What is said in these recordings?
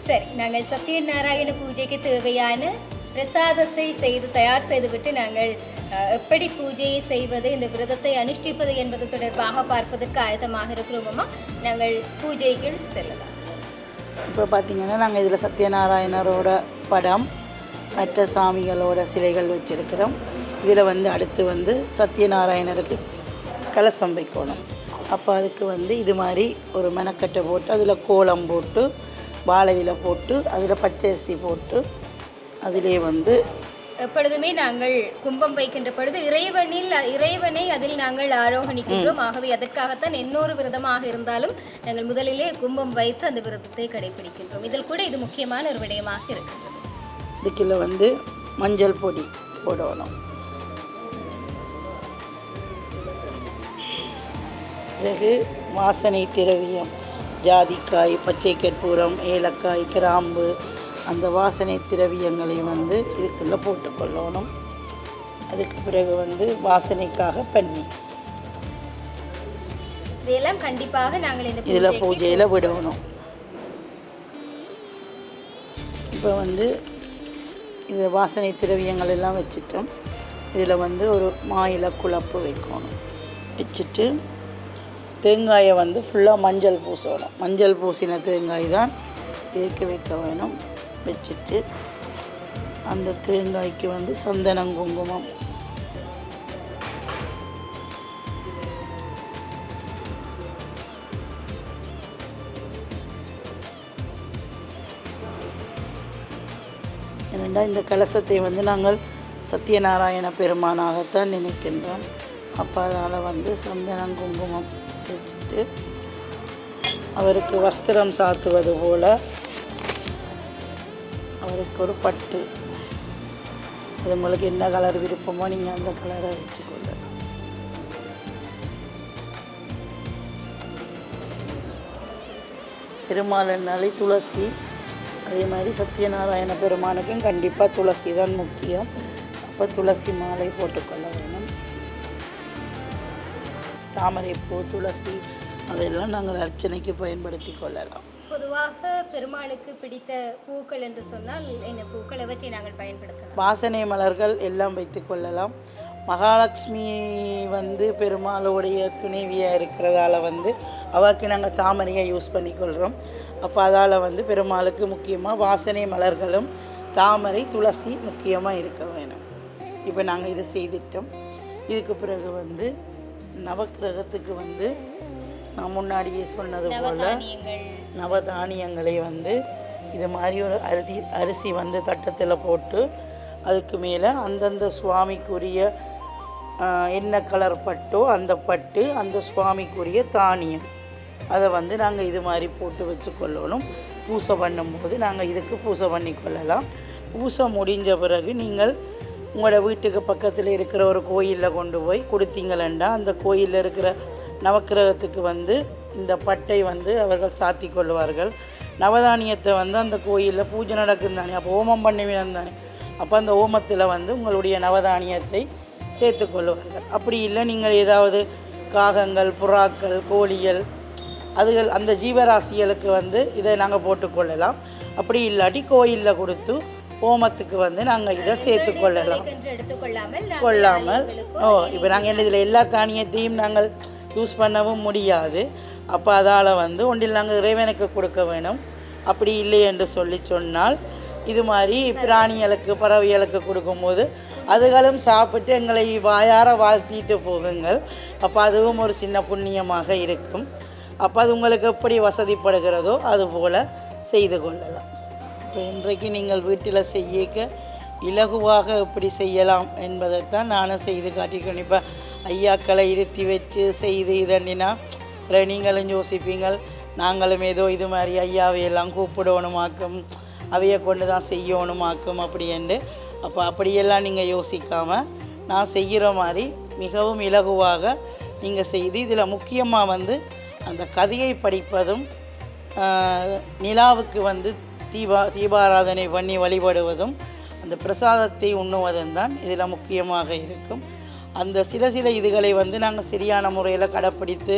சரி, நாங்கள் சத்யநாராயண பூஜைக்கு தேவையான பிரசாதத்தை தயார் செய்துவிட்டு நாங்கள் எப்படி பூஜையை செய்வது, இந்த விரதத்தை அனுஷ்டிப்பது என்பது தொடர்பாக பார்ப்பதற்கு ஆயத்தமாக இருக்கிறோமா. நாங்கள் பூஜைகள் செல்லலாம். இப்போ பார்த்திங்கன்னா நாங்கள் இதில் சத்யநாராயணரோட படம், மற்ற சாமிகளோட சிலைகள் வச்சுருக்கிறோம். இதில் அடுத்து சத்யநாராயணருக்கு கலசம் வைக்கணும். அப்போ அதுக்கு இது மாதிரி ஒரு மெனக்கட்டை போட்டு அதில் கோலம் போட்டு வாழையில் போட்டு அதில் பச்சரிசி போட்டு அதிலே எப்பொழுதுமே நாங்கள் கும்பம் வைக்கின்ற பொழுது இறைவனை அதில் நாங்கள் ஆரோகணிக்கின்றோம். ஆகவே அதற்காகத்தான் இன்னொரு விரதமாக இருந்தாலும் நாங்கள் முதலிலே கும்பம் வைத்து அந்த விரதத்தை கடைபிடிக்கின்றோம். இதில் கூட இது முக்கியமான ஒரு விடயமாக இருக்கின்றது. இதுக்குள்ள மஞ்சள் பொடி போடணும். பிறகு வாசனை திரவியம், ஜாதிக்காய், பச்சை கற்பூரம், ஏலக்காய், கிராம்பு, அந்த வாசனை திரவியங்களை இதுக்குள்ளே போட்டுக்கொள்ளணும். அதுக்கு பிறகு வாசனைக்காக பன்னி இதெல்லாம் கண்டிப்பாக நாங்கள் இதில் பூஜையில் விடணும். இப்போ இந்த வாசனை திரவியங்கள் எல்லாம் வச்சுட்டோம். இதில் ஒரு மாயில குழப்பு வைக்கணும். வச்சுட்டு தேங்காயை ஃபுல்லாக மஞ்சள் பூசணும். மஞ்சள் பூசின தேங்காய் தான் தேக்க வைக்க வேணும். வச்சுட்டு அந்த தேங்காய்க்கு சந்தனம், குங்குமம், ஏனென்றால் இந்த கலசத்தை நாங்கள் சத்யநாராயண பெருமானாகத்தான் நினைக்கின்றோம். அப்போ அதால் சந்தனம், குங்குமம் வச்சுட்டு அவருக்கு வஸ்திரம் சாத்துவது போல் அவருக்கு ஒரு பட்டு, அது உங்களுக்கு என்ன கலர் விருப்பமோ நீங்கள் அந்த கலரை வச்சுக்கொள்ளலாம். பெருமாள்னாலே துளசி, அதே மாதிரி சத்யநாராயண பெருமானுக்கும் கண்டிப்பாக துளசி தான் முக்கியம். அப்போ துளசி மாலை போட்டுக்கொள்ள வேணும். தாமரைப்பூ, துளசி அதெல்லாம் நாங்கள் அர்ச்சனைக்கு பயன்படுத்தி கொள்ளலாம். பொதுவாக பெருமாளுக்கு பிடித்த பூக்கள் என்று சொன்னால் என்ன பூக்கள், அவற்றை நாங்கள் பயன்படுத்தலாம்? வாசனை மலர்கள் எல்லாம் வைத்து கொள்ளலாம். மகாலட்சுமி பெருமாளுடைய துணைவியாக இருக்கிறதால அவருக்கு நாங்கள் தாமரையை யூஸ் பண்ணிக்கொள்கிறோம். அப்போ அதால் பெருமாளுக்கு முக்கியமாக வாசனை மலர்களும் தாமரை, துளசி முக்கியமாக இருக்க வேணும். இப்போ நாங்கள் இதை செய்துட்டோம். இதுக்கு பிறகு நவக்கிரகத்துக்கு நான் முன்னாடியே சொன்னது போல் நவதானியங்களை இது மாதிரி ஒரு அரிசி தட்டத்தில் போட்டு அதுக்கு மேலே அந்தந்த சுவாமிக்குரிய என்ன கலர் பட்டோ அந்த பட்டு, அந்த சுவாமிக்குரிய தானியம் அதை நாங்கள் இது மாதிரி போட்டு வச்சுக்கொள்ளணும். பூசை பண்ணும்போது நாங்கள் இதுக்கு பூசை பண்ணி கொள்ளலாம். பூசை முடிஞ்ச பிறகு நீங்கள் உங்களோட வீட்டுக்கு பக்கத்தில் இருக்கிற ஒரு கோயிலில் கொண்டு போய் கொடுத்தீங்களா, அந்த கோயிலில் இருக்கிற நவக்கிரகத்துக்கு இந்த பட்டை அவர்கள் சாத்தி கொள்வார்கள். நவதானியத்தை அந்த கோயிலில் பூஜை நடக்கும் தானே, அப்போ ஹோமம் பண்ணுவேன் தானே, அப்போ அந்த ஹோமத்தில் உங்களுடைய நவதானியத்தை சேர்த்து கொள்வார்கள். அப்படி இல்லை நீங்கள் ஏதாவது காகங்கள், புறாக்கள், கோழிகள் அதுகள் அந்த ஜீவராசிகளுக்கு இதை நாங்கள் போட்டுக்கொள்ளலாம். அப்படி இல்லாட்டி கோயிலில் கொடுத்து ஹோமத்துக்கு நாங்கள் இதை சேர்த்து கொள்ளலாம். கொள்ளாமல் இப்போ நாங்கள் இதில் எல்லா தானியத்தையும் நாங்கள் யூஸ் பண்ணவும் முடியாது. அப்போ அதால் ஒன்றில் நாங்கள் இறைவனுக்கு கொடுக்க வேணும். அப்படி இல்லை என்று சொன்னால் இது மாதிரி பிராணிகளுக்கு, பறவைகளுக்கு கொடுக்கும்போது அதுகளும் சாப்பிட்டு எங்களை வாயார வாழ்த்திட்டு போகுங்கள். அப்போ அதுவும் ஒரு சின்ன புண்ணியமாக இருக்கும். அப்போ அது உங்களுக்கு எப்படி வசதிப்படுகிறதோ அதுபோல் செய்து கொள்ளலாம். இப்போ இன்றைக்கு நீங்கள் வீட்டில் செய்யக்க இலகுவாக எப்படி செய்யலாம் என்பதைத்தான் நானும் செய்து காட்டிக்கிறேன். இப்போ ஐயாக்களை இருத்தி வச்சு செய்து இதண்டினா அப்புறம் நீங்களும் யோசிப்பீங்கள், நாங்களும் ஏதோ இது மாதிரி ஐயாவையெல்லாம் கூப்பிடணுமாக்கும், அவையை கொண்டு தான் செய்யணுமாக்கும் அப்படின்ட்டு. அப்போ அப்படியெல்லாம் நீங்கள் யோசிக்காமல் நான் செய்கிற மாதிரி மிகவும் இலகுவாக நீங்கள் செய்து, இதில் முக்கியமாக அந்த கதையை படிப்பதும் நிலாவுக்கு தீபாராதனை பண்ணி வழிபடுவதும் அந்த பிரசாதத்தை உண்ணுவதும் தான் இதில் முக்கியமாக இருக்கும். அந்த சில இதுகளை நாங்கள் சரியான முறையில் கடைப்பிடித்து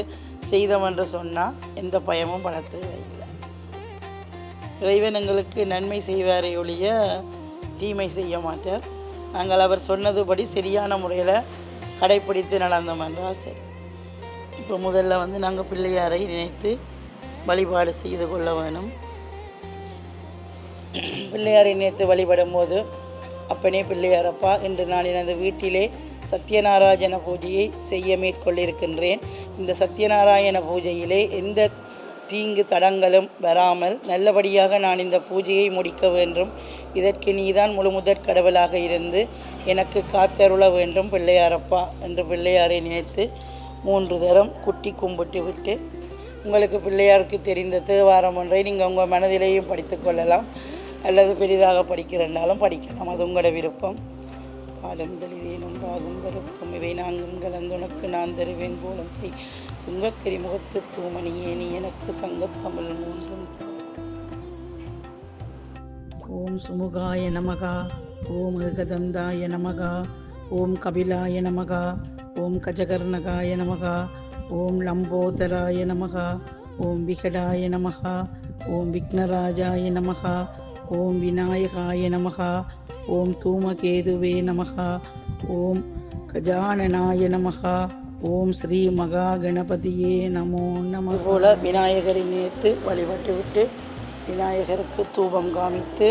செய்தோம் என்று சொன்னால் எந்த பயமும் பட தேவையில்லை. இறைவன் எங்களுக்கு நன்மை செய்வாரே ஒழிய தீமை செய்ய மாட்டார். நாங்கள் அவர் சொன்னதுபடி சரியான முறையில் கடைப்பிடித்து நடந்தோம் என்றால் சரி. இப்போ முதல்ல வந்து நாங்கள் பிள்ளையாரை நினைத்து வழிபாடு செய்து கொள்ள வேணும். பிள்ளையாரை நினைத்து வழிபடும் போது, அப்பனே பிள்ளையாரப்பா, இன்று நான் எனது வீட்டிலே சத்யநாராயண பூஜையை செய்ய மேற்கொண்டிருக்கின்றேன். இந்த சத்யநாராயண பூஜையிலே எந்த தீங்கு தடங்களும் வராமல் நல்லபடியாக நான் இந்த பூஜையை முடிக்க வேண்டும். இதற்கு நீதான் முழு முதற் கடவுளாக இருந்து எனக்கு காத்தருள வேண்டும் பிள்ளையாரப்பா என்று பிள்ளையாரை நினைத்து 3 தரம் குட்டி கும்பிட்டு விட்டு, உங்களுக்கு பிள்ளையாருக்கு தெரிந்த தேவாரம் ஒன்றை நீங்கள் உங்கள் மனதிலேயும் படித்து கொள்ளலாம், அல்லது பெரிதாக படிக்கிறனாலும் படிக்கலாம், அது உங்களோட விருப்பம். பாலும் தெளிதேனும் பாகும் வெறுப்பும் இவை நான்கும் கலந்துனக்கு நான் தருவேன் போலம் செய் துங்கக்கரி முகத்து தூமணியே நீ எனக்கு சங்கத்தமிழ் 3. ஓம் சுமுகாய நமகா, ஓம் ஏகதந்தாய நமகா, ஓம் கபிலாய நமகா, ஓம் கஜகர்ணகாய நமகா, ஓம் லம்போதராய நமகா, ஓம் விகடாய நமகா, ஓம் விக்னராஜாய நமகா, ஓம் விநாயகாய நமகா, ஓம் தூமகேதுவே நமகா, ஓம் கஜானனாய நமகா, ஓம் ஸ்ரீ மகா கணபதியே நமோ நம. போல விநாயகரை நினைத்து வழிபட்டு விட்டு விநாயகருக்கு தூபம் காமித்து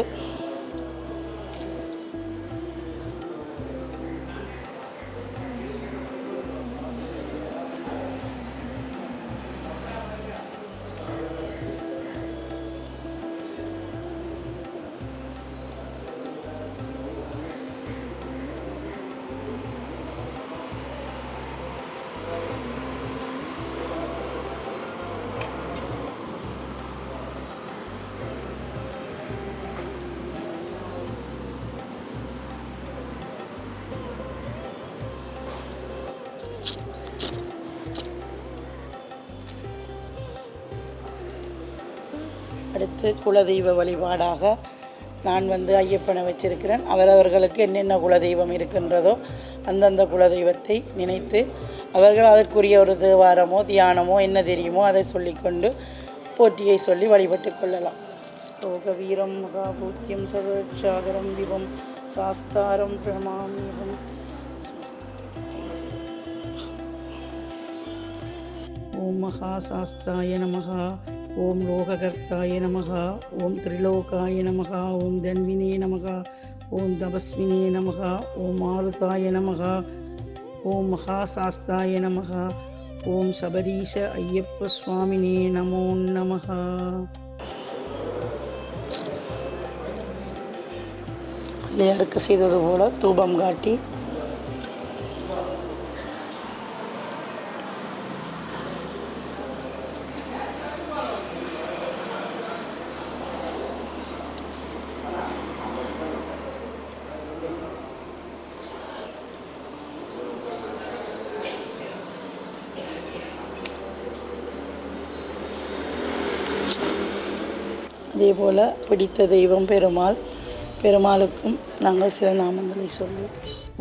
அடுத்து குலதெய்வ வழிபாடாக நான் வந்து ஐயப்பனை வச்சிருக்கிறேன். அவரவர்களுக்கு என்னென்ன குலதெய்வம் இருக்கின்றதோ அந்தந்த குலதெய்வத்தை நினைத்து அவர்கள் அதற்குரிய ஒரு தேவாரமோ தியானமோ என்ன தெரியுமோ அதை சொல்லிக்கொண்டு போற்றியை சொல்லி வழிபட்டு கொள்ளலாம். யோக வீரம் மகாபூத்தியம் சர்வசாகரம் விவம் சாஸ்தாரம் பிரமாமியம். ஓம் மகாசாஸ்தாய நமகா, ஓம் லோககர்த்தாய நமகா, ஓம் திரிலோகாய நமகா, ஓம் தன்வினே நமகா, ஓம் தபஸ்வினே நமகா, ஓம் ஆருதாய நமகா, ஓம் மகாசாஸ்தாய நமகா, ஓம் சபரீஷ ஐயப்ப சுவாமினே நமோ நமகா. பிள்ளையாருக்கு செய்தது போல தூபம் காட்டி அதே போல் பிடித்த தெய்வம் பெருமாள். பெருமாளுக்கும் நாங்கள் சில நாமங்களை சொல்லி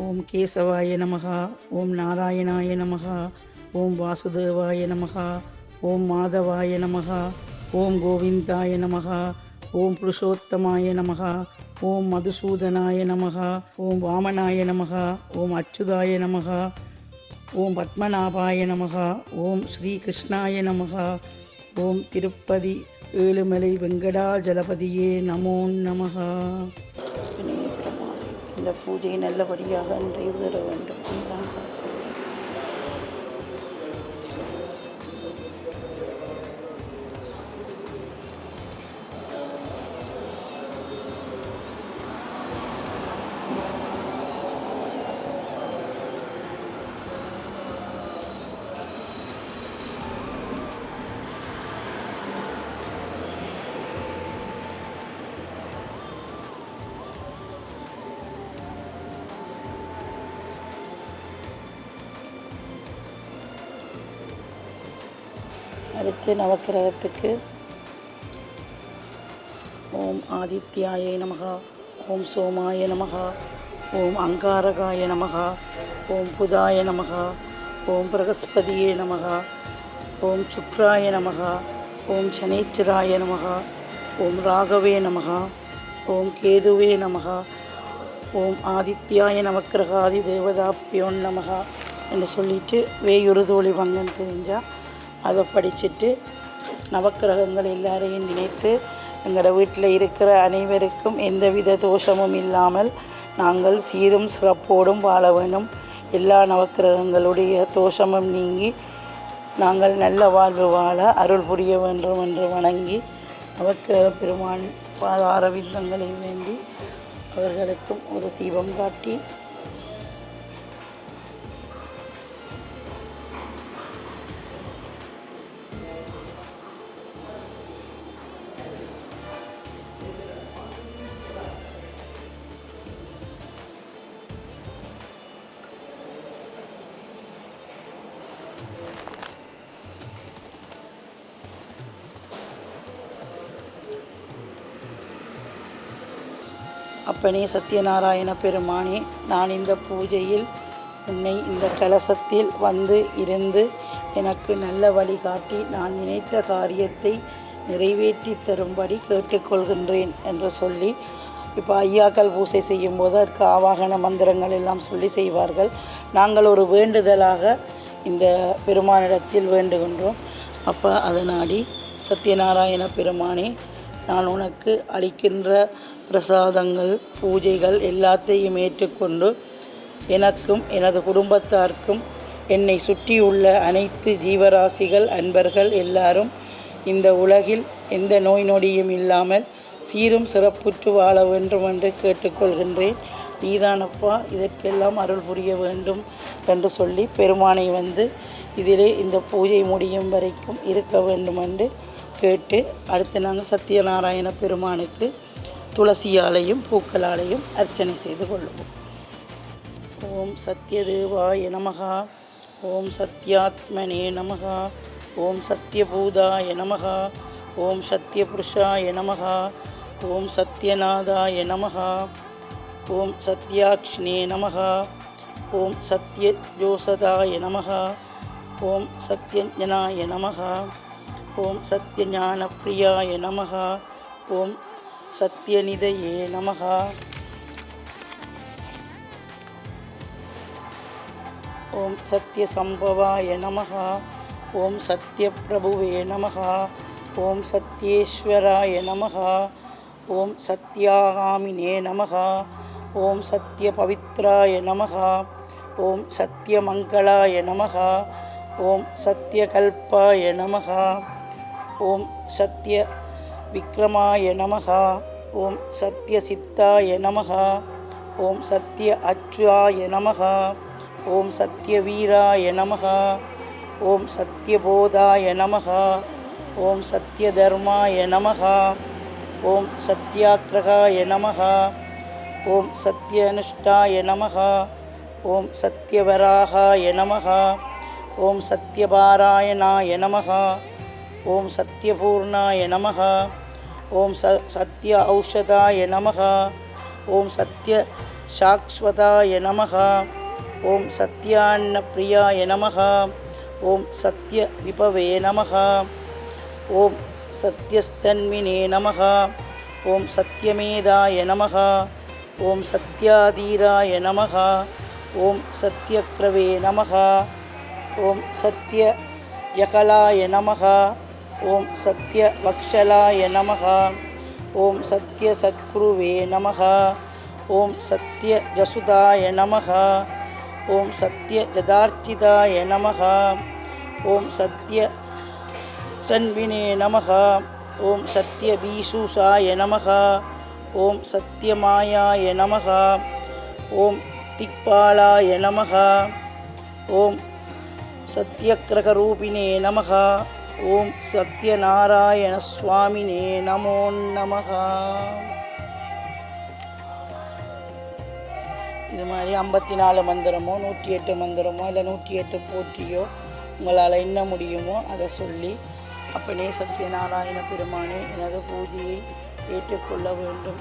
ஓம் கேசவாய நமகா, ஓம் நாராயணாய நமகா, ஓம் வாசுதேவாய நமகா, ஓம் மாதவாய நமகா, ஓம் கோவிந்தாய நமகா, ஓம் புருஷோத்தமாய நமகா, ஓம் மதுசூதனாய நமகா, ஓம் வாமனாய நமகா, ஓம் அச்சுதாய நமகா, ஓம் பத்மநாபாய நமகா, ஓம் ஸ்ரீ கிருஷ்ணாய நமகா, ஓம் திருப்பதி ஏழுமலை வெங்கடாஜலபதியே நமோ நமகா. இந்த பூஜை நல்லபடியாக நிறைவேற வேண்டும். அடுத்து நவக்கிரகத்துக்கு ஓம் ஆதித்யாய நமகா, ஓம் சோமாய நமகா, ஓம் அங்காரகாய நமகா, ஓம் புதாய நமகா, ஓம் பிரகஸ்பதியே நமகா, ஓம் சுக்ராய நமகா, ஓம் சனீச்சராய நமகா, ஓம் ராகவே நமக, ஓம் கேதுவே நமக, ஓம் ஆதித்யாய நவக்கிரகாதி தேவதாப்பியோன் நமக என்று சொல்லிட்டு வேயுறு தோழி பங்கன் தெரிஞ்சால் அதை படிச்சுட்டு நவக்கிரகங்கள் எல்லாரையும் நினைத்து எங்களோட வீட்டில் இருக்கிற அனைவருக்கும் எந்தவித தோஷமும் இல்லாமல் நாங்கள் சீரும் சிறப்போடும் வாழ வேண்டும். எல்லா நவக்கிரகங்களுடைய தோஷமும் நீங்கி நாங்கள் நல்ல வாழ்வு வாழ அருள் புரிய வேண்டும் என்று வணங்கி நவக்கிரக பெருமான் பாதார விந்தங்களை வேண்டி அவர்களுக்கும் ஒரு தீபம் காட்டி அப்பனே சத்யநாராயண பெருமானே, நான் இந்த பூஜையில் உன்னை இந்த கலசத்தில் வந்து இருந்து எனக்கு நல்ல வழிகாட்டி நான் நினைத்த காரியத்தை நிறைவேற்றி தரும்படி கேட்டுக்கொள்கின்றேன் என்று சொல்லி, இப்போ ஐயாக்கள் பூஜை செய்யும்போது அதற்கு ஆவாகன மந்திரங்கள் எல்லாம் சொல்லி செய்வார்கள். நாங்கள் ஒரு வேண்டுதலாக இந்த பெருமானிடத்தில் வேண்டுகின்றோம். அப்போ அதனாடி சத்யநாராயண பெருமானே, நான் உனக்கு அளிக்கின்ற பிரசாதங்கள் பூஜைகள் எல்லாத்தையும் ஏற்றுக்கொண்டு எனக்கும் எனது குடும்பத்தாருக்கும் என்னை சுற்றியுள்ள அனைத்து ஜீவராசிகள் அன்பர்கள் எல்லாரும் இந்த உலகில் எந்த நோய் நொடியும் இல்லாமல் சீரும் சிறப்புற்று வாழ வேண்டும் என்று கேட்டுக்கொள்கின்றேன். நீதானப்பா இதற்கெல்லாம் அருள் புரிய வேண்டும் என்று சொல்லி பெருமானை வந்து இதிலே இந்த பூஜை முடியும் வரைக்கும் இருக்க வேண்டும் என்று கேட்டு அடுத்து நாங்கள் சத்யநாராயண பெருமானுக்கு துளசியாலையும் பூக்களாலையும் அர்ச்சனை செய்து கொள்ளுவோம். ஓம் சத்யதேவாய நமக, ஓம் சத்யாத்மனே நமக, ஓம் சத்யபூதாய நமக, ஓம் சத்யபுருஷாய நமக, ஓம் சத்யநாதாய நமக, ஓம் சத்யாக்ஷ்ணே நமக, ஓம் சத்யஜோசதாய நமக, ஓம் சத்யஞானாய நமக, ஓம் சத்யஞானப்பிரியாய நமக, ஓம் சத்யநிதயே நமக, ஓம் சத்யசம்பவாய நமக, ஓம் சத்யபிரபுவே நமக, ஓம் சத்யேஸ்வராய நமக, ஓம் சத்யாகாமினே நமக, ஓம் சத்யபவித்ராய நமக, ஓம் சத்யமங்களாய நமக, ஓம் சத்யகல்பாய நமக, ஓம் சத்ய விக்ரமாய நமக, ஓம் சத்யசித்தாய நமக, ஓம் சத்ய அச்சுவாய நமக, ஓம் சத்யவீராய நமக, ஓம் சத்யபோதாய நமக, ஓம் சத்யதர்மாய நமக, ஓம் சத்யாக்ரகாய நமக, ஓம் சத்யனுஷ்டாய நமக, ஓம் சத்யவராகாய நமக, ஓம் சத்யபாராயணாய நமக, ஓம் சத்யபூர்ணாய நமக, ஓம் சத்ய ஔஷதாய நமக, ஓம் சத்ய சாக்ஸ்வதாய நமக, ஓம் சத்யான்னப்பிரியாய நமக, ஓம் சத்ய விபவே நமக, ஓம் சத்யஸ்தன்வினே நமக, ஓம் சத்யமேதாய நமக, ஓம் சத்யாதீராய நமக, ஓம் சத்யக்ரவே நமக, ஓம் சத்ய யகலாய நமக, ஓம் சத்ய வக்ஷலாய நமக, ஓம் சத்ய சத்குருவே நமக, ஓம் சத்ய ஜசுதாய நமக, ஓம் சத்ய ஜதார்ச்சிதாய நமக, ஓம் சத்ய சன்வினே நமக, ஓம் சத்ய பீஷூஷாய நமக, ஓம் சத்யமாயாய நமக, ஓம் திக்பாலாய நமக, ஓம் சத்யக்ரகரூபிணே நமக, ஓம் சத்யநாராயண சுவாமினே நமோ நமக. இது மாதிரி 54 மந்திரமோ 108 மந்திரமோ இல்லை 108 போற்றியோ உங்களால் என்ன முடியுமோ அதை சொல்லி, அப்பனே சத்யநாராயண பெருமானே எனது பூஜையை ஏற்றுக்கொள்ள வேண்டும்.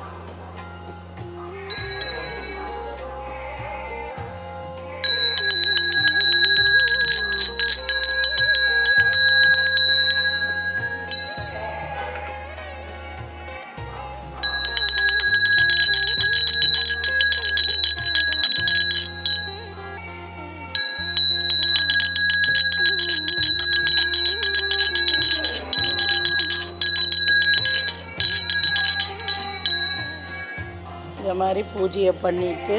இதை மாதிரி பூஜையை பண்ணிவிட்டு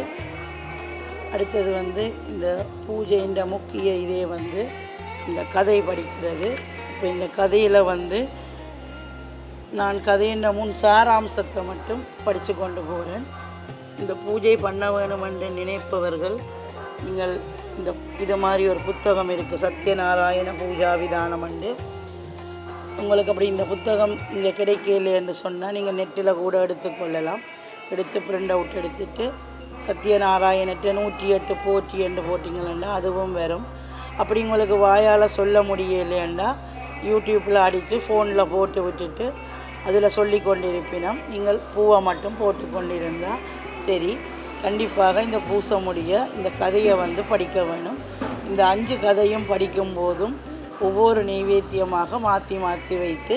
அடுத்தது வந்து இந்த பூஜையின் முக்கிய இதே வந்து இந்த கதை படிக்கிறது. இப்போ இந்த கதையில் வந்து நான் கதையின் முன் சாராம்சத்தை மட்டும் படித்து கொண்டு போகிறேன். இந்த பூஜை பண்ண வேணும் என்று நினைப்பவர்கள் நீங்கள் இது மாதிரி ஒரு புத்தகம் இருக்குது, சத்யநாராயண பூஜா விதானம் என்று. உங்களுக்கு அப்படி இந்த புத்தகம் இங்கே கிடைக்கல என்று சொன்னால் நீங்கள் நெட்டில் கூட எடுத்துக்கொள்ளலாம். எடுத்து பிரிண்ட் அவுட் எடுத்துட்டு சத்யநாராயணத்தை 108 போற்றி என்று போட்டிங்கன்னா அதுவும் வரும். அப்படி உங்களுக்கு வாயால் சொல்ல முடியலைன்னா யூடியூப்பில் அடித்து ஃபோனில் போட்டு விட்டுட்டு அதில் சொல்லி கொண்டிருப்பினோம். நீங்கள் பூவை மட்டும் போட்டு கொண்டிருந்தால் சரி. கண்டிப்பாக இந்த பூச முடிய இந்த கதையை வந்து படிக்க வேணும். இந்த 5 கதையும் படிக்கும் போதும் ஒவ்வொரு நைவேத்தியமாக மாற்றி மாற்றி வைத்து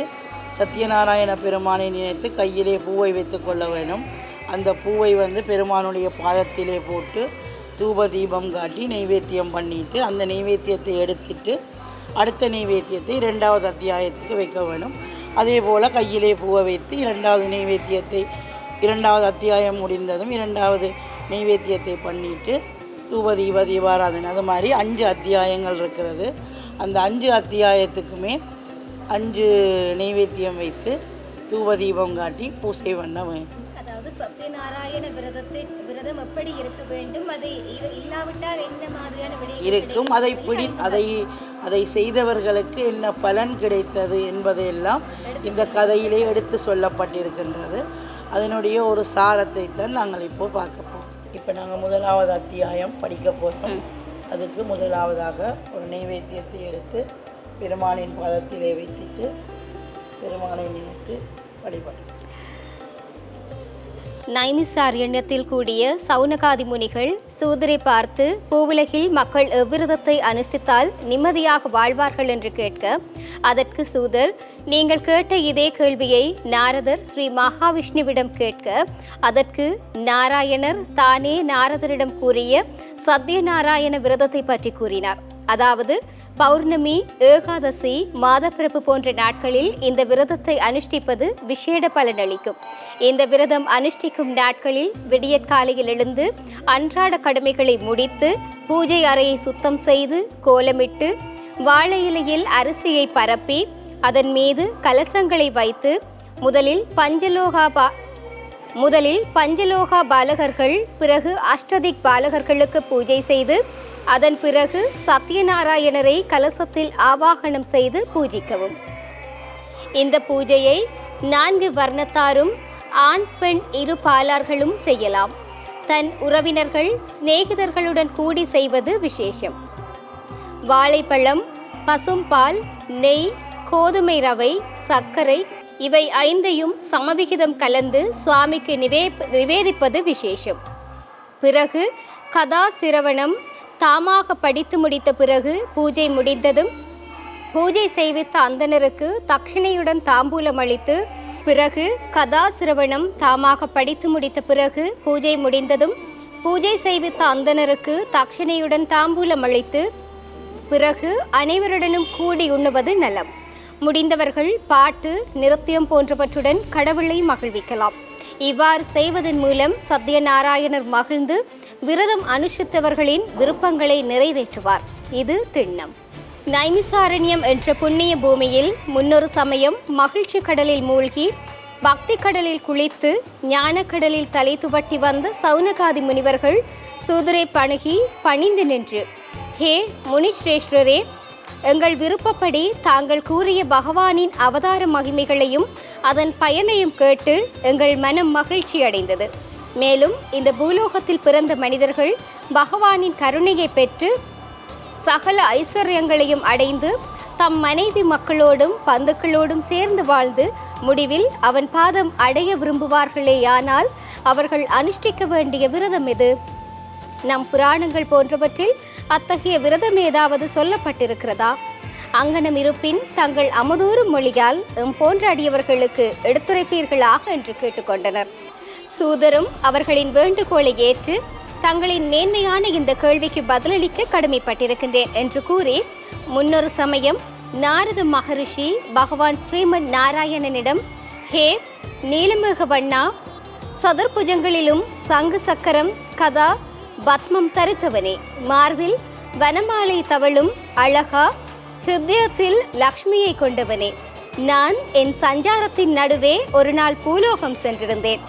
சத்யநாராயண பெருமானை நினைத்து கையிலே பூவை வைத்து கொள்ள வேணும். அந்த பூவை வந்து பெருமானுடைய பாதத்திலே போட்டு தூப தீபம் காட்டி நைவேத்தியம் பண்ணிட்டு அந்த நைவேத்தியத்தை எடுத்துட்டு அடுத்த நைவேத்தியத்தை 2வது அத்தியாயத்துக்கு வைக்க வேணும். அதே போல் கையிலே பூவை வைத்து 2வது நைவேத்தியத்தை 2வது அத்தியாயம் முடிந்ததும் 2வது நைவேத்தியத்தை பண்ணிட்டு தூப தீப தீபாராதனை அது மாதிரி 5 அத்தியாயங்கள் இருக்கிறது. அந்த 5 அத்தியாயத்துக்குமே 5 நைவேத்தியம் வைத்து தூப தீபம் காட்டி பூசை பண்ண வேண்டும். அதாவது சத்யநாராயண விரதம் எப்படி இருக்க வேண்டும், அதை இல்லாவிட்டால் என்ன மாதிரியான விடயம் இருக்கும், அதை செய்தவர்களுக்கு என்ன பலன் கிடைத்தது என்பதையெல்லாம் இந்த கதையிலே எடுத்து சொல்லப்பட்டிருக்கின்றது. அதனுடைய ஒரு சாரத்தை தான் நாங்கள் இப்போ பார்க்க போகிறோம். இப்போ நாங்கள் 1வது அத்தியாயம் படிக்க போகிறோம். அதுக்கு முதலாவதாக ஒரு நைவேத்தியத்தை எடுத்து பெருமானின் பாதத்திலே வைத்துட்டு பெருமானை நினைத்து வழிபடும். நைமிசாரண்யத்தில் கூடிய சௌனகாதி முனிகள் சூதரை பார்த்து பூவுலகில் மக்கள் எவ்விரதத்தை அனுஷ்டித்தால் நிம்மதியாக வாழ்வார்கள் என்று கேட்க, அதற்கு சூதர், நீங்கள் கேட்ட இதே கேள்வியை நாரதர் ஸ்ரீ மகாவிஷ்ணுவிடம் கேட்க, அதற்கு நாராயணர் தானே நாரதரிடம் கூறிய சத்யநாராயண விரதத்தை பற்றி கூறினார். அதாவது பௌர்ணமி, ஏகாதசி, மாதப்பிறப்பு போன்ற நாட்களில் இந்த விரதத்தை அனுஷ்டிப்பது விசேட பலனளிக்கும். இந்த விரதம் அனுஷ்டிக்கும் நாட்களில் விடியற்காலையில் எழுந்து அன்றாட கடமைகளை முடித்து பூஜை அறையை சுத்தம் செய்து கோலமிட்டு வாழை இலையில் அரிசியை பரப்பி அதன் மீது கலசங்களை வைத்து முதலில் பஞ்சலோகா பாலகர்கள், பிறகு அஷ்டதிக் பாலகர்களுக்கு பூஜை செய்து அதன் பிறகு சத்யநாராயணரை கலசத்தில் ஆவாகனம் செய்து பூஜிக்கவும். இந்த பூஜையை 4 வர்ணத்தாரும் ஆண் பெண் 2 பாலார்களும் செய்யலாம். தன் உறவினர்கள் சிநேகிதர்களுடன் கூடி செய்வது விசேஷம். வாழைப்பழம், பசும்பால், நெய், கோதுமை ரவை, சர்க்கரை இவை 5ஐயும் சமவிகிதம் கலந்து சுவாமிக்கு நிவேதிப்பது விசேஷம். பிறகு கதா சிரவணம் தாமாக படித்து முடித்த பிறகு பூஜை முடிந்ததும் பூஜை செய்வித்த அந்தணருக்கு தட்சிணையுடன் தாம்பூலம் அளித்து, பிறகு கதா சிரவணம் தாமாக படித்து முடித்த பிறகு பூஜை முடிந்ததும் பூஜை செய்வித்த அந்தணருக்கு தட்சிணையுடன் தாம்பூலம் அளித்து, பிறகு அனைவருடனும் கூடி உண்ணுவது நலம். முடிந்தவர்கள் பாட்டு, நிருத்தியம் போன்றவற்றுடன் கடவுளை மகிழ்விக்கலாம். இவ்வாறு செய்வதன் மூலம் சத்யநாராயணர் மகிழ்ந்து விரதம் அனுஷ்டித்தவர்களின் விருப்பங்களை நிறைவேற்றுவார். இது திண்ணம். நைமிசாரண்யம் என்ற புண்ணிய பூமியில் முன்னொரு சமயம் மகிழ்ச்சி கடலில் மூழ்கி பக்தி கடலில் குளித்து ஞான கடலில் தலை துவட்டி வந்த சௌனகாதி முனிவர்கள் சூதரை பணுகி பணிந்து நின்று, ஹே முனிஸ்ரேஷ்டரே, எங்கள் விருப்பப்படி தாங்கள் கூறிய பகவானின் அவதார மகிமைகளையும் அதன் பயனையும் கேட்டு எங்கள் மனம் மகிழ்ச்சி அடைந்தது. மேலும் இந்த பூலோகத்தில் பிறந்த மனிதர்கள் பகவானின் கருணையை பெற்று சகல ஐஸ்வர்யங்களையும் அடைந்து தம் மனைவி மக்களோடும் பந்துக்களோடும் சேர்ந்து வாழ்ந்து முடிவில் அவன் பாதம் அடைய விரும்புவார்களேயானால் அவர்கள் அனுஷ்டிக்க வேண்டிய விரதம் எது? நம் புராணங்கள் போன்றவற்றில் அத்தகைய விரதம் ஏதாவது சொல்லப்பட்டிருக்கிறதா? அங்கனம் இருப்பின் தங்கள் அமுதூறும் மொழியால் போன்ற அடியவர்களுக்கு எடுத்துரைப்பீர்களாக என்று கேட்டுக்கொண்டனர். சூதரும் அவர்களின் வேண்டுகோளை ஏற்று தங்களின் மேன்மையான இந்த கேள்விக்கு பதிலளிக்க கடமைப்பட்டிருக்கின்றேன் என்று கூறி, முன்னொரு சமயம் நாரத மகரிஷி பகவான் ஸ்ரீமன் நாராயணனிடம், ஹே நீலமேக வண்ணா, சதுர்புஜங்களிலும் சங்கு சக்கரம் கதா பத்மம் தரித்தவனே, மார்பில் வனமாலை தவழும் அழகா, ஹிருதயத்தில் லக்ஷ்மியை கொண்டவனே, நான் என் சஞ்சாரத்தின் நடுவே ஒரு நாள் பூலோகம் சென்றிருந்தேன்.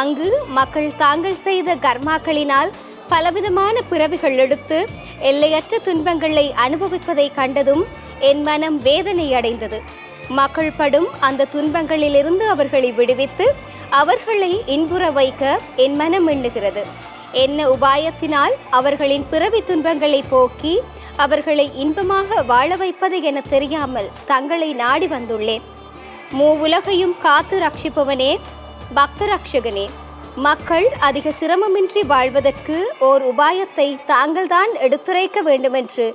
அங்கு மக்கள் தாங்கள் செய்த கர்மாக்களினால் பலவிதமான பிறவிகள் எடுத்து எல்லையற்ற துன்பங்களை அனுபவிப்பதை கண்டதும் என் மனம் வேதனை அடைந்தது. மக்கள் படும் அந்த துன்பங்களிலிருந்து அவர்களை விடுவித்து அவர்களை இன்புற வைக்க என் மனம் எண்ணுகிறது. என்ன உபாயத்தினால் அவர்களின் பிறவி துன்பங்களை போக்கி அவர்களை இன்பமாக வாழ வைப்பது என தெரியாமல் தங்களை நாடி வந்துள்ளேன். மூவுலகையும் காத்து ரட்சிப்பவனே, பக்த ரட்சகனே, மக்கள் அதிக சிரமமின்றி வாழ்வதற்கு ஓர் உபாயத்தை தாங்கள்தான் எடுத்துரைக்க வேண்டுமென்று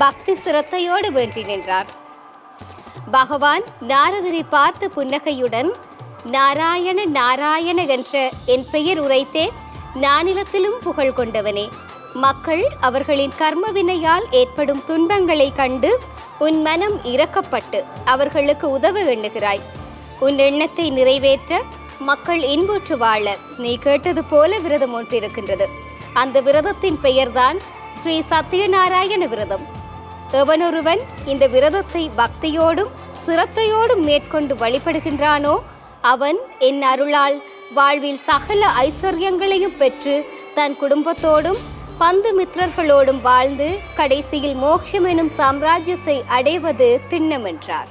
பக்தி சிரத்தையோடு வேண்டி நின்றார். பகவான் நாரதரை பார்த்து புன்னகையுடன், நாராயண நாராயண என்ற என் பெயர் உரைத்தே நானிலத்திலும் புகழ் கொண்டவனே, மக்கள் அவர்களின் கர்மவினையால் ஏற்படும் துன்பங்களை கண்டு உன் மனம் இரக்கப்பட்டு அவர்களுக்கு உதவ எண்ணுகிறாய். உன் எண்ணத்தை நிறைவேற்ற மக்கள் இன்புற்று வாழ நீ கேட்டது போல விரதம் ஒன்று இருக்கின்றது. அந்த விரதத்தின் பெயர்தான் ஸ்ரீ சத்யநாராயண விரதம். எவனொருவன் இந்த விரதத்தை பக்தியோடும் சிரத்தையோடும் மேற்கொண்டு வழிபடுகின்றானோ அவன் என் அருளால் வாழ்வில் சகல ஐஸ்வர்யங்களையும் பெற்று தன் குடும்பத்தோடும் பந்து மித்திரர்களோடும் வாழ்ந்து கடைசியில் மோட்சம் எனும் சாம்ராஜ்யத்தை அடைவது திண்ணம் என்றார்.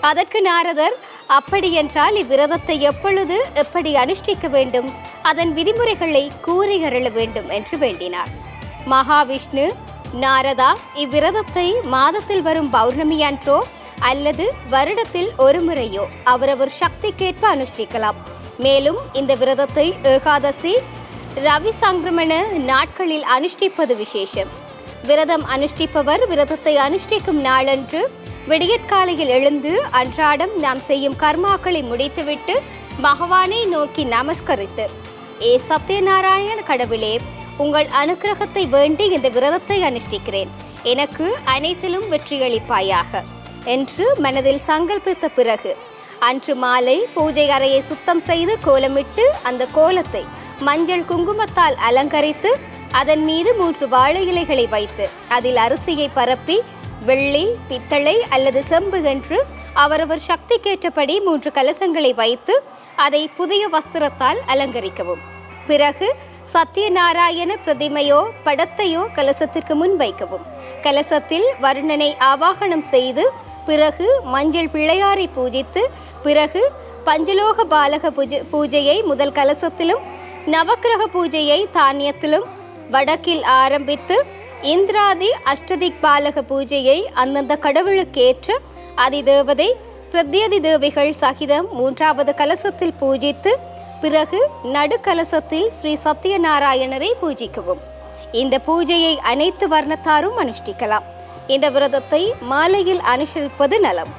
அதற்கு நாரதர், அப்படியென்றால் இவ்விரதத்தை எப்பொழுது எப்படி அனுஷ்டிக்க வேண்டும், அதன் விதிமுறைகளை கூறி அருள வேண்டும் என்று வேண்டினார். மகாவிஷ்ணு, நாரதா, இவ்விரதத்தை மாதத்தில் வரும் பௌர்ணமி அன்றோ அல்லது வருடத்தில் ஒரு முறையோ அவரவர் சக்திக்கேற்ப அனுஷ்டிக்கலாம். மேலும் இந்த விரதத்தை ஏகாதசி, ரவி சங்கிரமண நாட்களில் அனுஷ்டிப்பது விசேஷம். விரதம் அனுஷ்டிப்பவர் விரதத்தை அனுஷ்டிக்கும் நாளன்று விடியற்காலையில் எழுந்து அன்றாடம் நாம் செய்யும் கர்மாக்களை முடித்துவிட்டு பகவானை நோக்கி நமஸ்கரித்து, ஏ சத்யநாராயண கடவுளே, உங்கள் அனுக்கிரகத்தை வேண்டி இந்த விரதத்தை அனுஷ்டிக்கிறேன், எனக்கு அனைத்திலும் வெற்றியளிப்பாயாக என்று மனதில் சங்கல்பித்த பிறகு அன்று மாலை பூஜை அறையை சுத்தம் செய்து கோலமிட்டு அந்த கோலத்தை மஞ்சள் குங்குமத்தால் அலங்கரித்து அதன் மீது 3 வாழை இலைகளை வைத்து அதில் அரிசியை பரப்பி வெள்ளி, பித்தளை அல்லது செம்பு என்று அவரவர் சக்திக்கேற்றபடி 3 கலசங்களை வைத்து அதை புதிய வஸ்திரத்தால் அலங்கரிக்கவும். பிறகு சத்யநாராயண பிரதிமையோ படத்தையோ கலசத்திற்கு முன் வைக்கவும். கலசத்தில் வருணனை ஆவாகனம் செய்து பிறகு மஞ்சள் பிள்ளையாரை பூஜித்து பிறகு பஞ்சலோக பாலக பூஜையை முதல் கலசத்திலும் நவக்கிரக பூஜையை தானியத்திலும் வடக்கில் ஆரம்பித்து இந்திராதி அஷ்டதிக் பாலக பூஜையை அந்தந்த கடவுளுக்கேற்ற அதிதேவதை பிரத்யதி தேவிகள் சகிதம் 3வது கலசத்தில் பூஜித்து பிறகு நடுக்கலசத்தில் ஸ்ரீ சத்யநாராயணரை பூஜிக்கவும். இந்த பூஜையை அனைத்து வர்ணத்தாரும் அனுஷ்டிக்கலாம். இந்த விரதத்தை மாலையில் அனுஷ்டிப்பது நலம்.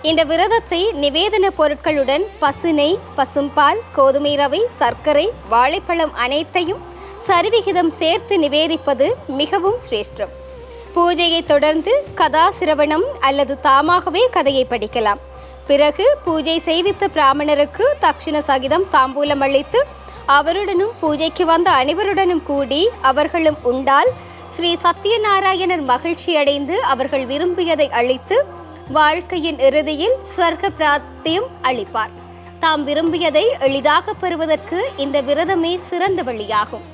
இந்த விரதத்தை நிவேதன பொருட்களுடன் பசுனை, பசும்பால், கோதுமை ரவை, சர்க்கரை, வாழைப்பழம் அனைத்தையும் சரிவிகிதம் சேர்த்து நிவேதிப்பது மிகவும் சிரேஷ்டம். பூஜையை தொடர்ந்து கதா சிரவணம் அல்லது தாமாகவே கதையை படிக்கலாம். பிறகு பூஜை செய்வித்த பிராமணருக்கு தட்சிண சகிதம் தாம்பூலம் அளித்து அவருடனும் பூஜைக்கு வந்த அனைவருடனும் கூடி அவர்களும் உண்டால் ஸ்ரீ சத்யநாராயணர் மகிழ்ச்சி அடைந்து அவர்கள் விரும்பியதை அளித்து வாழ்க்கையின் இறுதியில் ஸ்வர்க்க பிராப்தியும் அளிப்பார். தாம் விரும்பியதை எளிதாக பெறுவதற்கு இந்த விரதமே சிறந்த வழியாகும்.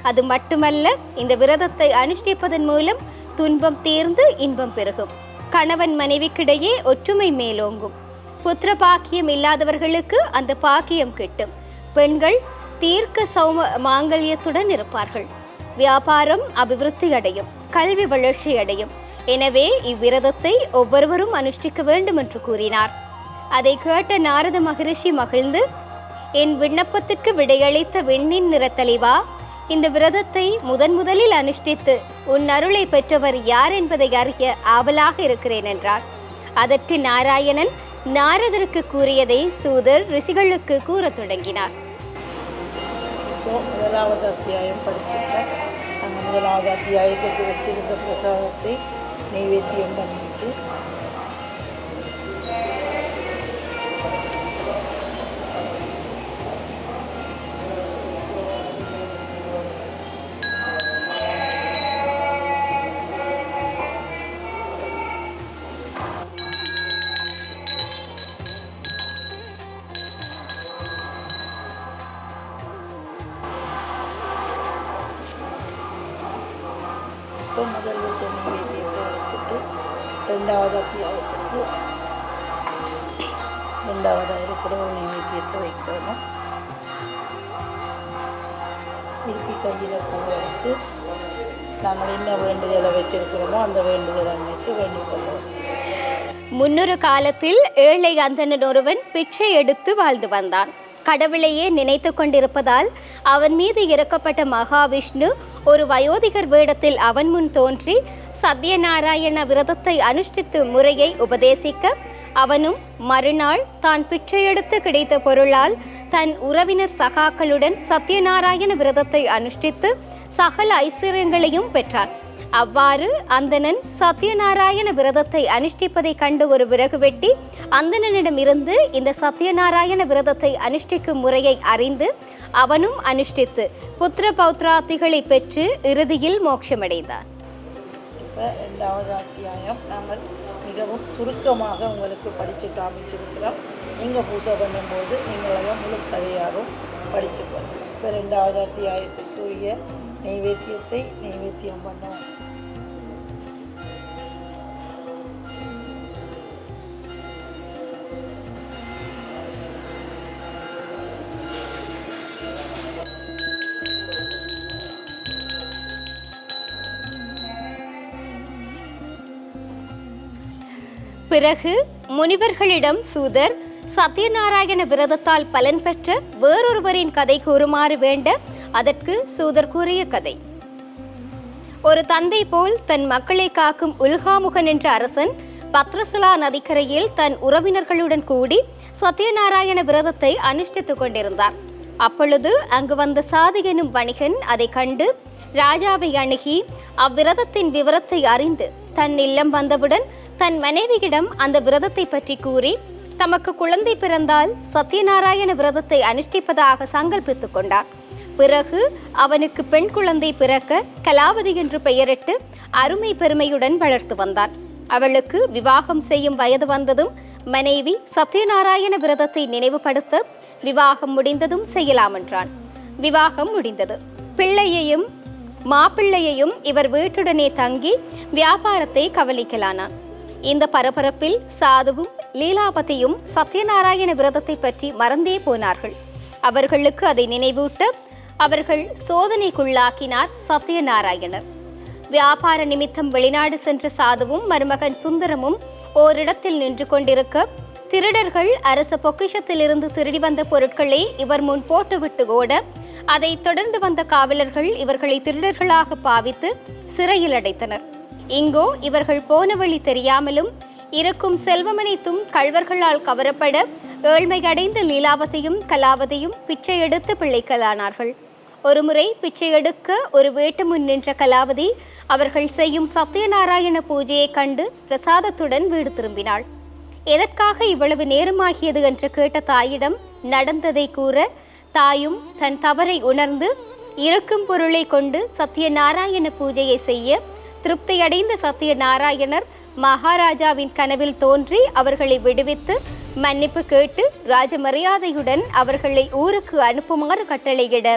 அது மட்டுமல்ல, இந்த விரதத்தை அனுஷ்டிப்பதன் மூலம் துன்பம் தீர்ந்து இன்பம் பெருகும். கணவன் மனைவிக்கிடையே ஒற்றுமை மேலோங்கும். புத்திர பாக்கியம் இல்லாதவர்களுக்கு அந்த பாக்கியம் கிட்டும். பெண்கள் தீர்க்க மாங்கல்யத்துடன் இருப்பார்கள். வியாபாரம் அபிவிருத்தி அடையும், கல்வி வளர்ச்சி அடையும். எனவே இவ்விரதத்தை ஒவ்வொருவரும் அனுஷ்டிக்க வேண்டும் என்று கூறினார். அதை கேட்ட நாரத மகரிஷி மகிழ்ந்து, என் விண்ணப்பத்திற்கு விடையளித்த விண்ணின் நிறத்தலைவா, இந்த விரதத்தை முதலில் அனுஷ்டித்து உன் அருளை பெற்றவர் யார் என்பதை அறிய ஆவலாக இருக்கிறேன் என்றார். அதற்கு நாராயணன் நாரதருக்கு கூறியதை சூதர் ரிஷிகளுக்கு கூறத் தொடங்கினார். முதலாவது அத்தியாயம் படிச்சுட்டேன். நாங்கள் முதலாவது அத்தியாயத்துக்கு வச்சிருந்த பிரசாதத்தை நைவேத்தியம் பண்ணிட்டு இப்போ முதல் வச்ச நைவேத்தியத்தை எடுத்துட்டு ரெண்டாவது அத்தியாயத்துக்கு ரெண்டாவதாக இருக்கிற ஒரு நைவேத்தியத்தை வைக்கணும். திருப்பி கையில் பூ எடுத்து நாங்கள் என்ன வேண்டுதலை வச்சிருக்கிறோமோ அந்த வேண்டுதலை நினைச்சு வேண்டிக் கொள்வோம். முன்னொரு காலத்தில் ஏழை அந்தணன் ஒருவன் பிச்சை எடுத்து வாழ்ந்து வந்தான். கடவுளையே நினைத்து கொண்டிருப்பதால் அவன் மீது இறக்கப்பட்ட மகாவிஷ்ணு ஒரு வயோதிகர் வேடத்தில் அவன் முன் தோன்றி சத்யநாராயண விரதத்தை அனுஷ்டித்து முறையை உபதேசிக்க அவனும் மறுநாள் தான் பிச்சை எடுத்து கிடைத்த பொருளால் தன் உறவினர் சகாக்களுடன் சத்யநாராயண விரதத்தை அனுஷ்டித்து சகல ஐஸ்வர்யங்களையும் பெற்றான். அவ்வாறு அந்தணன் சத்யநாராயண விரதத்தை அனுஷ்டிப்பதை கண்டு ஒரு விறகு வெட்டி அந்தணனிடமிருந்து இந்த சத்யநாராயண விரதத்தை அனுஷ்டிக்கும் முறையை அறிந்து அவனும் அனுஷ்டித்து புத்திர பௌத்ராத்திகளை பெற்று இறுதியில் மோட்சமடைந்தான். இப்போ ரெண்டாவது அத்தியாயம் நாங்கள் மிகவும் சுருக்கமாக உங்களுக்கு படித்து காமிச்சிருக்கிறோம். நீங்கள் பூஜை பண்ணும்போது நீங்களாம் முழு கதையாகவும் படிச்சுக்கணும். இப்போ ரெண்டாவது அத்தியாயத்துக்குரிய நைவேத்தியத்தை நைவேத்தியம் பண்ணோம். பிறகு முனிவர்களிடம் சூதர் சத்யநாராயண விரதத்தால் பலன் பெற்ற வேறொருவரின் கதை கூறுமாறு வேண்ட அதற்கு சூதர் கூறிய கதை. ஒரு தந்தை போல் தன் மக்களை காக்கும் உல்காமுகன் என்ற அரசன் பத்ரசலா நதிக்கரையில் தன் உறவினர்களுடன் கூடி சத்யநாராயண விரதத்தை அனுஷ்டித்துக் கொண்டிருந்தார். அப்பொழுது அங்கு வந்த சாது எனும் வணிகன் அதை கண்டு ராஜாவை அணுகி அவ்விரதத்தின் விவரத்தை அறிந்து தன் இல்லம் வந்தவுடன் தன் மனைவியிடம் அந்த விரதத்தை பற்றி கூறி தமக்கு குழந்தை பிறந்தால் சத்யநாராயண விரதத்தை அனுஷ்டிப்பதாக சங்கல்பித்துக் கொண்டார். பிறகு அவனுக்கு பெண் குழந்தை பிறக்க கலாவதி என்று பெயரிட்டு அருமை பெருமையுடன் வளர்த்து வந்தான். அவளுக்கு விவாகம் செய்யும் வயது வந்ததும் மனைவி சத்யநாராயண விரதத்தை நினைவுபடுத்த விவாகம் முடிந்ததும் செய்யலாம் என்றான். விவாகம் முடிந்தது. பிள்ளையையும் மாப்பிள்ளையையும் இவர் வீட்டுடனே தங்கி வியாபாரத்தை கவனிக்கலானான். இந்த பரபரப்பில் சாதுவும் லீலாபதியும் சத்யநாராயண விரதத்தை பற்றி மறந்தே போனார்கள். அவர்களுக்கு அதை நினைவூட்ட அவர்கள் சோதனைக்குள்ளாக்கினார் சத்யநாராயணர். வியாபார நிமித்தம் வெளிநாடு சென்ற சாதுவும் மருமகன் சுந்தரமும் ஓரிடத்தில் நின்று கொண்டிருக்க திருடர்கள் அரச பொக்கிஷத்திலிருந்து திருடி வந்த பொருட்களை இவர் முன் போட்டுவிட்டு ஓட அதை தொடர்ந்து வந்த காவலர்கள் இவர்களை திருடர்களாக பாவித்து சிறையில் அடைத்தனர். இங்கோ இவர்கள் போன வழி தெரியாமலும் இருக்கும் செல்வமனைத்தும் கள்வர்களால் கவரப்பட ஏழ்மையடைந்த லீலாவதியும் கலாவதியும் பிச்சை எடுத்து பிள்ளைகளானார்கள். ஒருமுறை பிச்சை எடுக்க ஒரு வேட்டு முன் நின்ற கலாவதி அவர்கள் செய்யும் சத்யநாராயண பூஜையை கண்டு பிரசாதத்துடன் வீடு திரும்பினாள். எதற்காக இவ்வளவு நேரமாகியது என்று கேட்ட தாயிடம் நடந்ததை கூற தாயும் தன் தவறை உணர்ந்து இருக்கும் பொருளை கொண்டு சத்யநாராயண பூஜையை செய்ய திருப்தியடைந்த சத்யநாராயணர் மகாராஜாவின் கனவில் தோன்றி அவர்களை விடுவித்து மன்னிப்பு கேட்டு ராஜ மரியாதையுடன் அவர்களை ஊருக்கு அனுப்புமாறு கட்டளையிட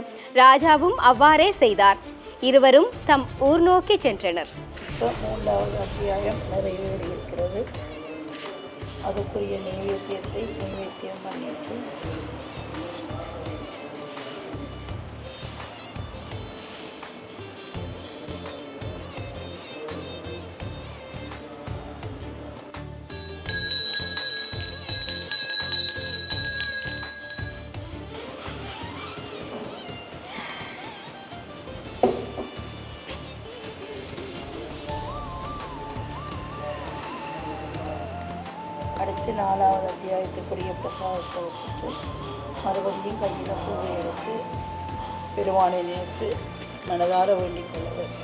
ராஜாவும் அவ்வாறே செய்தார். இருவரும் தம் ஊர் நோக்கி சென்றனர். மூன்றாவது அத்தியாயம் நிறைவேறியிருக்கிறது. அதுக்குரிய நைவேத்தியம் பண்ணிட்டு அடுத்து நாலாவது அத்தியாயத்துக்குரிய பிரசாதத்தை வச்சுட்டு மறுபடியும் கையில் பூவை எடுத்து பெருமானை நினைத்து மனதார வேண்டிக் கொள்ள வேண்டும்.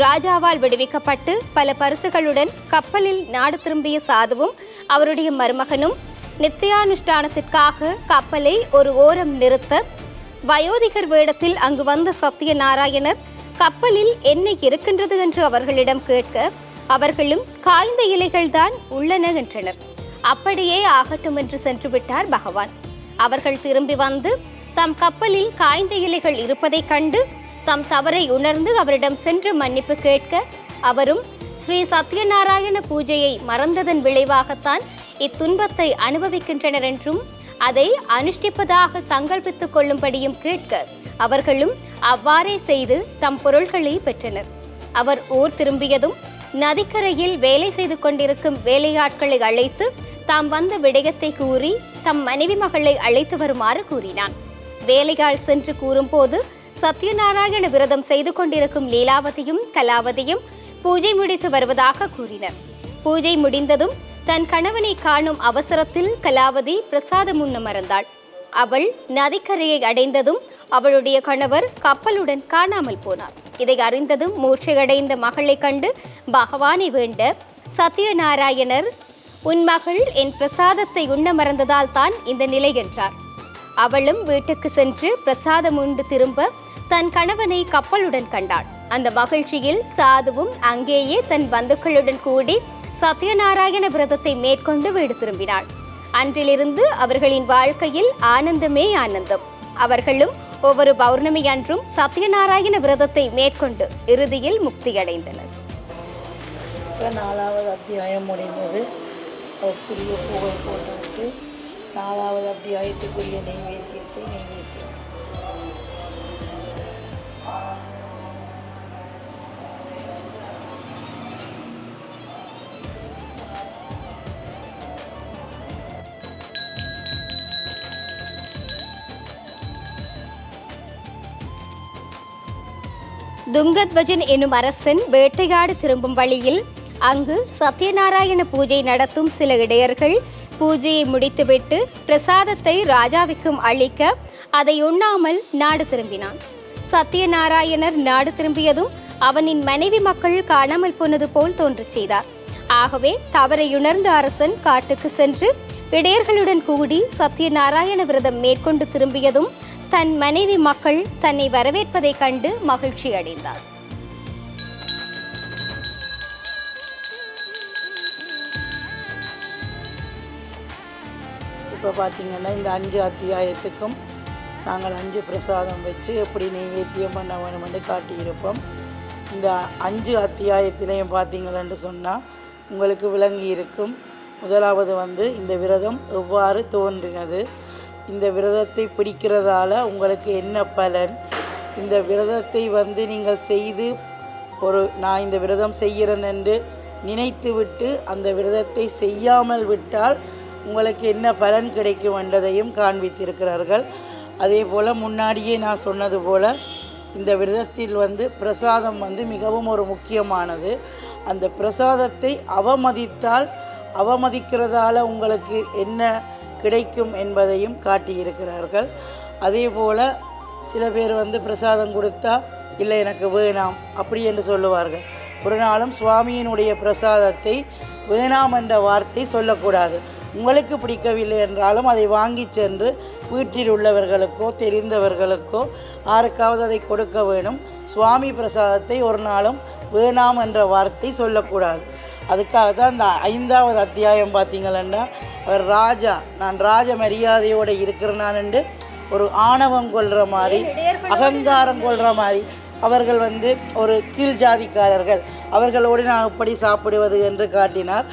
ராஜாவால் விடுவிக்கப்பட்டு பல பரிசுகளுடன் கப்பலில் நாடு திரும்பிய சாதுவும் அவருடைய மருமகனும் நித்தியானுஷ்டானத்திற்காக கப்பலை ஒரு ஓரம் நிறுத்த வயோதிகர் வேடத்தில் அங்கு வந்த சத்யநாராயணர் கப்பலில் என்ன இருக்கின்றது என்று அவர்களிடம் கேட்க அவர்களும் காய்ந்த இலைகள் தான் உள்ளன என்றனர். அப்படியே ஆகட்டும் என்று சென்று விட்டார் பகவான். அவர்கள் திரும்பி வந்து தம் கப்பலில் காய்ந்த இலைகள் இருப்பதைக் கண்டு தம் தவறை உணர்ந்து அவரிடம் சென்று மன்னிப்பு கேட்க அவரும் ஸ்ரீ சத்யநாராயண பூஜையை மறந்ததன் விளைவாகத்தான் இத்துன்பத்தை அனுபவிக்கின்றனர் என்றும் அதை அனுஷ்டிப்பதாக சங்கல்பித்துக் கொள்ளும்படியும் கேட்க அவர்களும் அவ்வாறே செய்து தம் பொருள்களை பெற்றனர். அவர் ஊர் திரும்பியதும் நதிக்கரையில் வேலை செய்து கொண்டிருக்கும் வேலையாட்களை அழைத்து தாம் வந்த விடயத்தை கூறி தம் மனைவி மகளை அழைத்து வருமாறு கூறினான். வேலையாள் சென்று கூறும்போது சத்யநாராயண விரதம் செய்து கொண்டிருக்கும் லீலாவதியும் கலாவதியும் பூஜை முடித்து வருவதாக கூறினர். பூஜை முடிந்ததும் தன் கணவனை காணும் அவசரத்தில் கலாவதி பிரசாதம் உண்ண மறந்தாள். அவள் நதிக்கரையை அடைந்ததும் அவளுடைய கணவர் கப்பலுடன் காணாமல் போனார். இதை அறிந்ததும் மூர்ச்சையடைந்த மகளை கண்டு பகவானை வேண்ட சத்யநாராயணர், உன் மகள் என் பிரசாதத்தை உண்ண மறந்ததால் தான் இந்த நிலை என்றார். அவளும் வீட்டுக்கு சென்று பிரசாதம் உண்டு திரும்ப தன் கணவனை கப்பலுடன் கண்டாள். அந்த மகிழ்ச்சியில் சாதுவும் அங்கேயே தன் பந்துக்களுடன் கூடி சத்யநாராயண விரதத்தை மேற்கொண்டு வீடு திரும்பினாள். அன்றிலிருந்து அவர்களின் வாழ்க்கையில் ஆனந்தமே ஆனந்தம். அவர்களும் ஒவ்வொரு பௌர்ணமி அன்றும் சத்யநாராயண விரதத்தை மேற்கொண்டு இறுதியில் முக்தியடைந்தனர். 4வது அத்தியாயம் முடிந்தது. அதற்குரிய புகை போட்டுவிட்டு 4வது அத்தியாயத்துக்குரிய நெய்வேத்தியத்தை துங்கத்வஜன் எனும் அரசன் வேட்டையாடு திரும்பும் வழியில் அங்கு சத்யநாராயண பூஜை நடத்தும் சில இடையர்கள் பூஜையை முடித்துவிட்டு பிரசாதத்தை ராஜாவுக்கும் அளிக்க அதை உண்ணாமல் நாடு திரும்பினான். சத்யநாராயணர் நாடு திரும்பியதும் அவனின் மனைவி மக்கள் காணாமல் போனது போல் தோன்றச் செய்தார். ஆகவே தவறையுணர்ந்த அரசன் காட்டுக்கு சென்று இடையர்களுடன் கூடி சத்யநாராயண விரதம் மேற்கொண்டு திரும்பியதும் தன் மனைவி மக்கள் தன்னை வரவேற்பதை கண்டு மகிழ்ச்சி அடைந்தார். இப்போ பார்த்தீங்கன்னா இந்த 5 அத்தியாயத்துக்கும் நாங்கள் 5 பிரசாதம் வச்சு எப்படி நெய்வேத்தியம் பண்ண வேணுமென்று காட்டியிருப்போம். இந்த 5 அத்தியாயத்திலையும் பார்த்தீங்களென்று சொன்னால் உங்களுக்கு விளங்கி இருக்கும். முதலாவது இந்த விரதம் எவ்வாறு தோன்றினது, இந்த விரதத்தை பிடிக்கிறதால உங்களுக்கு என்ன பலன், இந்த விரதத்தை நீங்கள் செய்து நான் இந்த விரதம் செய்கிறேன் என்று நினைத்து விட்டு அந்த விரதத்தை செய்யாமல் விட்டால் உங்களுக்கு என்ன பலன் கிடைக்கும் என்றதையும் காண்பித்திருக்கிறார்கள். அதே போல் முன்னாடியே நான் சொன்னது போல் இந்த விரதத்தில் பிரசாதம் மிகவும் ஒரு முக்கியமானது. அந்த பிரசாதத்தை அவமதிக்கிறதால உங்களுக்கு என்ன கிடைக்கும் என்பதையும் காட்டியிருக்கிறார்கள். அதே போல் சில பேர் பிரசாதம் கொடுத்தா இல்லை எனக்கு வேணாம் அப்படி என்று சொல்லுவார்கள். ஒரு நாளும் சுவாமியினுடைய பிரசாதத்தை வேணாம் என்ற வார்த்தை சொல்லக்கூடாது. உங்களுக்கு பிடிக்கவில்லை என்றாலும் அதை வாங்கி சென்று வீட்டில் உள்ளவர்களுக்கோ தெரிந்தவர்களுக்கோ யாருக்காவது அதை கொடுக்க வேணும். சுவாமி பிரசாதத்தை ஒரு நாளும் வேணாம் என்ற வார்த்தை சொல்லக்கூடாது. அதுக்காக தான் இந்த 5வது அத்தியாயம் பார்த்தீங்களா, அவர் ராஜா, நான் ராஜ மரியாதையோடு இருக்கிறேன் என்று ஒரு ஆணவம் கொள்கிற மாதிரி, அகங்காரம் கொள்கிற மாதிரி, அவர்கள் ஒரு கீழ் ஜாதிக்காரர்கள், அவர்களோடு நான் எப்படி சாப்பிடுவது என்று காட்டினார்.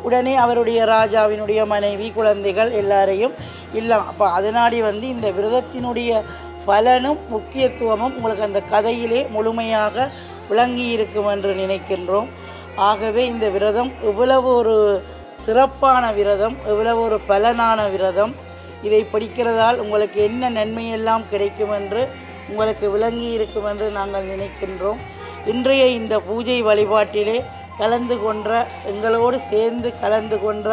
உடனே அவருடைய ராஜாவினுடைய மனைவி குழந்தைகள் எல்லாரையும் இல்லை. அப்போ அதனாடி இந்த விரதத்தினுடைய பலனும் முக்கியத்துவமும் உங்களுக்கு அந்த கதையிலே முழுமையாக விளங்கி இருக்கும் என்று நினைக்கின்றோம். ஆகவே இந்த விரதம் எவ்வளவு ஒரு சிறப்பான விரதம், எவ்வளவு ஒரு பலனான விரதம், இதை படிக்கிறதால் உங்களுக்கு என்ன நன்மையெல்லாம் கிடைக்கும் என்று உங்களுக்கு விளங்கி இருக்கும் என்று நாங்கள் நினைக்கின்றோம். இன்றைய இந்த பூஜை வழிபாட்டிலே கலந்து கொன்ற எங்களோடு சேர்ந்து கலந்து கொன்ற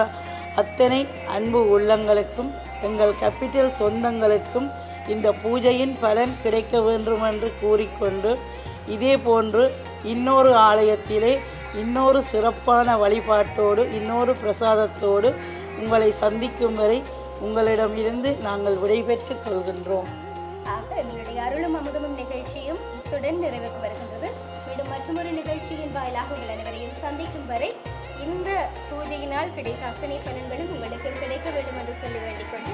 அத்தனை அன்பு உள்ளங்களுக்கும் எங்கள் கேபிட்டல் சொந்தங்களுக்கும் இந்த பூஜையின் பலன் கிடைக்க வேண்டும் என்று கூறிக்கொண்டு, இதே போன்று இன்னொரு ஆலயத்திலே இன்னொரு சிறப்பான வழிபாட்டோடு இன்னொரு பிரசாதத்தோடு உங்களை சந்திக்கும் வரை உங்களிடமிருந்து நாங்கள் விடைபெற்றுக் கொள்கின்றோம். எங்களுடைய அருளும் அமுதமும் நிகழ்ச்சியும் இத்துடன் நிறைவுக்கு வருகின்றது. மீண்டும் மற்றொரு நிகழ்ச்சியின் வாயிலாக உங்கள் அனைவரையும் சந்திக்கும் வரை இந்த பூஜையினால் கிடைத்த அத்தனை பலன்களும் உங்களுக்கு கிடைக்க வேண்டும் என்று சொல்லி வேண்டிக் கொண்டு